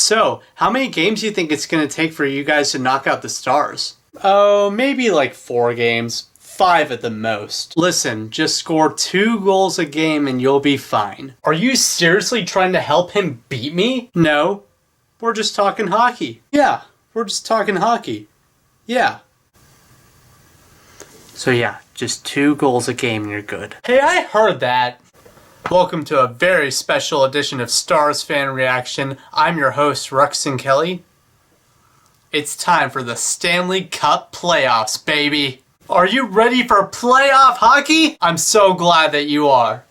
So, how many games do you think it's going to take for you guys to knock out the Stars? Oh, maybe like 4 games. 5 at the most. Listen, just score 2 goals a game and you'll be fine. Are you seriously trying to help him beat me? No. We're just talking hockey. Yeah, we're just talking hockey. Yeah. So yeah, just 2 goals a game and you're good. Hey, I heard that. Welcome to a very special edition of Stars Fan Reaction. I'm your host, Ruxin Kelly. It's time for the Stanley Cup playoffs, baby. Are you ready for playoff hockey? I'm so glad that you are.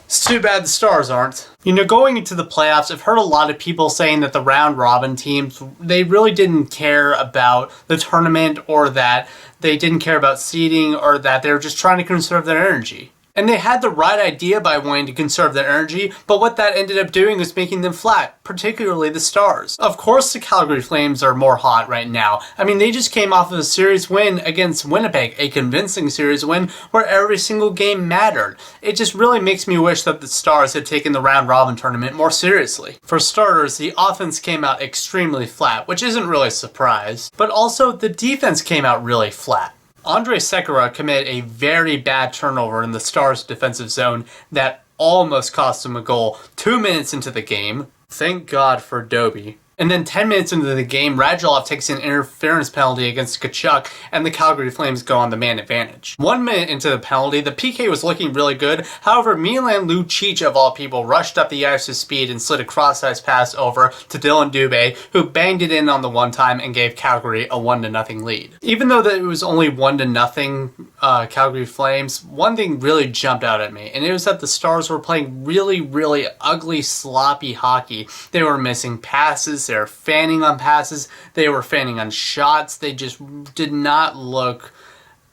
It's too bad the Stars aren't. You know, going into the playoffs, I've heard a lot of people saying that the round robin teams, they really didn't care about the tournament, or that they didn't care about seeding, or that they were just trying to conserve their energy. And they had the right idea by wanting to conserve their energy, but what that ended up doing was making them flat, particularly the Stars. Of course the Calgary Flames are more hot right now. I mean, they just came off of a series win against Winnipeg, a convincing series win where every single game mattered. It just really makes me wish that the Stars had taken the round robin tournament more seriously. For starters, the offense came out extremely flat, which isn't really a surprise, but also the defense came out really flat. Andrej Sekera committed a very bad turnover in the Stars' defensive zone that almost cost him a goal 2 minutes into the game. Thank God for Dobie. And then 10 minutes into the game, Radulov takes an interference penalty against Tkachuk, and the Calgary Flames go on the man advantage. 1 minute into the penalty, the PK was looking really good. However, Milan Lucic, of all people, rushed up the ice with speed and slid a cross-ice pass over to Dylan Dubé, who banged it in on the one time and gave Calgary a 1-0 lead. Even though that it was only 1-0 Calgary Flames, one thing really jumped out at me, and it was that the Stars were playing really ugly, sloppy hockey. They were missing passes. They were fanning on passes. They were fanning on shots. They just did not look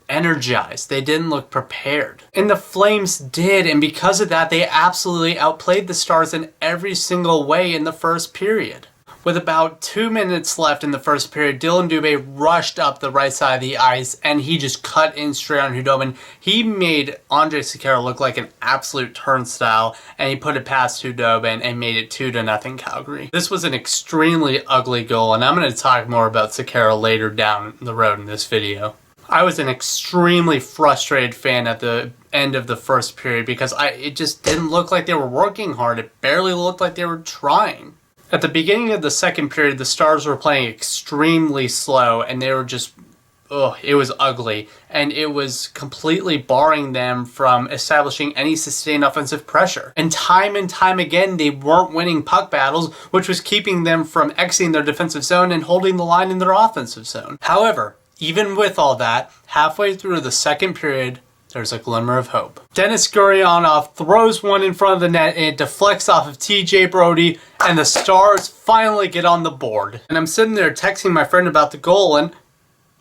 energized. They didn't look prepared. And the Flames did, and because of that, they absolutely outplayed the Stars in every single way in the first period. With about 2 minutes left in the first period, Dylan Dubé rushed up the right side of the ice and he just cut in straight on Hudobin. He made Andrej Sekera look like an absolute turnstile, and he put it past Hudobin and made it 2-0 Calgary. This was an extremely ugly goal, and I'm going to talk more about Sekera later down the road in this video. I was an extremely frustrated fan at the end of the first period because it just didn't look like they were working hard. It barely looked like they were trying. At the beginning of the second period, the Stars were playing extremely slow, and they were just, it was ugly. And it was completely barring them from establishing any sustained offensive pressure. And time again, they weren't winning puck battles, which was keeping them from exiting their defensive zone and holding the line in their offensive zone. However, even with all that, halfway through the second period, there's a glimmer of hope. Denis Gurianov throws one in front of the net and it deflects off of TJ Brodie, and the Stars finally get on the board. And I'm sitting there texting my friend about the goal, and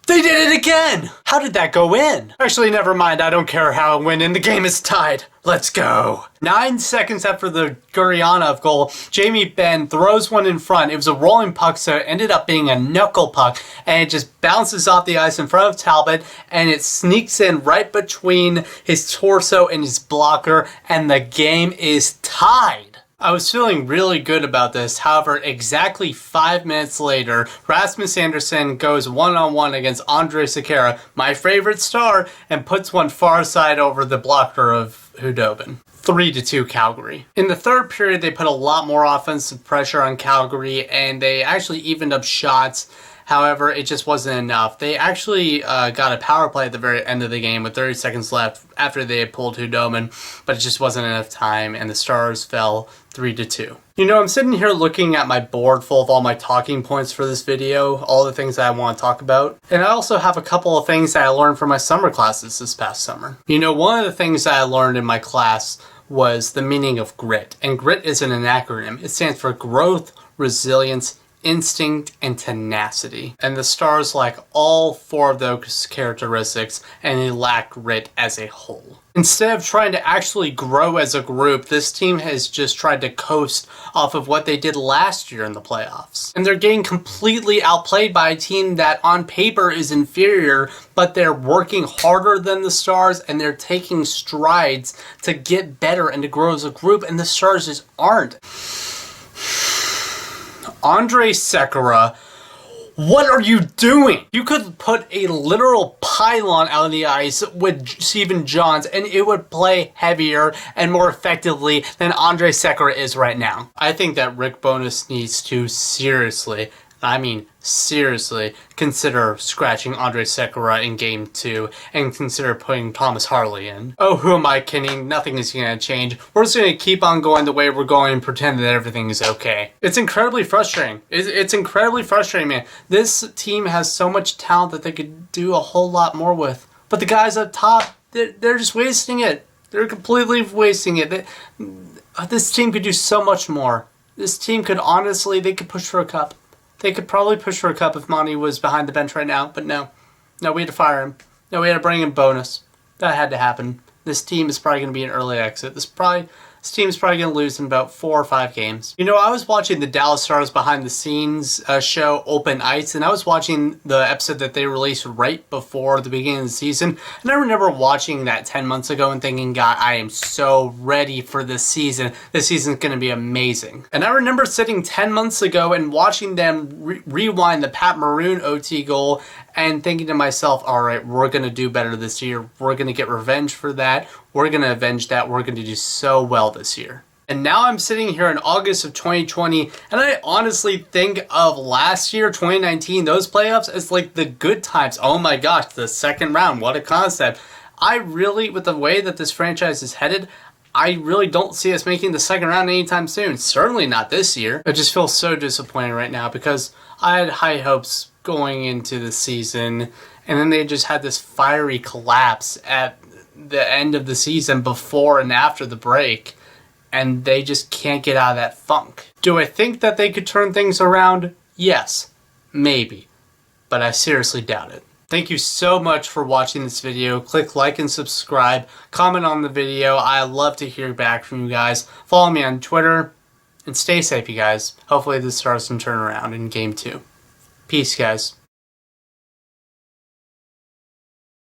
they did it again! How did that go in? Actually, never mind. I don't care how it went in. The game is tied. Let's go. 9 seconds after the Gurianov goal, Jamie Benn throws one in front. It was a rolling puck, so it ended up being a knuckle puck, and it just bounces off the ice in front of Talbot, and it sneaks in right between his torso and his blocker, and the game is tied. I was feeling really good about this. However, exactly 5 minutes later, Rasmus Andersson goes one-on-one against Andrej Sekera, my favorite Star, and puts one far side over the blocker of Hudobin. 3-2 Calgary. In the third period, they put a lot more offensive pressure on Calgary, and they actually evened up shots. However, it just wasn't enough. They actually got a power play at the very end of the game with 30 seconds left after they had pulled Hudobin, but it just wasn't enough time, and the Stars fell 3-2. You know, I'm sitting here looking at my board full of all my talking points for this video, all the things that I want to talk about, and I also have a couple of things that I learned from my summer classes this past summer. You know, one of the things that I learned in my class was the meaning of grit, and grit isn't an acronym. It stands for growth, resilience, instinct, and tenacity. And the Stars lack all 4 of those characteristics, and they lack grit as a whole. Instead of trying to actually grow as a group, this team has just tried to coast off of what they did last year in the playoffs. And they're getting completely outplayed by a team that on paper is inferior, but they're working harder than the Stars, and they're taking strides to get better and to grow as a group, and the Stars just aren't. Andrej Sekera, what are you doing? You could put a literal pylon out on the ice with Steven Johns and it would play heavier and more effectively than Andrej Sekera is right now. I think that Rick Bowness needs to seriously consider scratching Andrej Sekera in Game 2 and consider putting Thomas Harley in. Oh, who am I kidding? Nothing is going to change. We're just going to keep on going the way we're going and pretend that everything is okay. It's incredibly frustrating. It's incredibly frustrating, man. This team has so much talent that they could do a whole lot more with. But the guys up top, they're just wasting it. They're completely wasting it. This team could do so much more. This team could honestly, they could push for a cup. They could probably push for a cup if Monty was behind the bench right now, but no. No, we had to fire him. No, we had to bring in Bonus. That had to happen. This team is probably going to be an early exit. This team is probably going to lose in about 4 or 5 games. You know, I was watching the Dallas Stars behind the scenes show Open Ice, and I was watching the episode that they released right before the beginning of the season, and I remember watching that 10 months ago and thinking, God, I am so ready for this season. This season's going to be amazing. And I remember sitting 10 months ago and watching them rewind the Pat Maroon OT goal and thinking to myself, all right, we're going to do better this year. We're going to get revenge for that. We're going to avenge that. We're going to do so well this year. And now I'm sitting here in August of 2020, and I honestly think of last year, 2019, those playoffs as like the good times. Oh my gosh, the second round, what a concept. I really, with the way that this franchise is headed, I really don't see us making the second round anytime soon. Certainly not this year. I just feel so disappointed right now because I had high hopes going into the season, and then they just had this fiery collapse at the end of the season before and after the break, and they just can't get out of that funk. Do I think that they could turn things around? Yes, maybe, but I seriously doubt it. Thank you so much for watching this video. Click like and subscribe. Comment on the video. I love to hear back from you guys. Follow me on Twitter, and stay safe, you guys. Hopefully the Stars can turn around in Game 2. Peace, guys.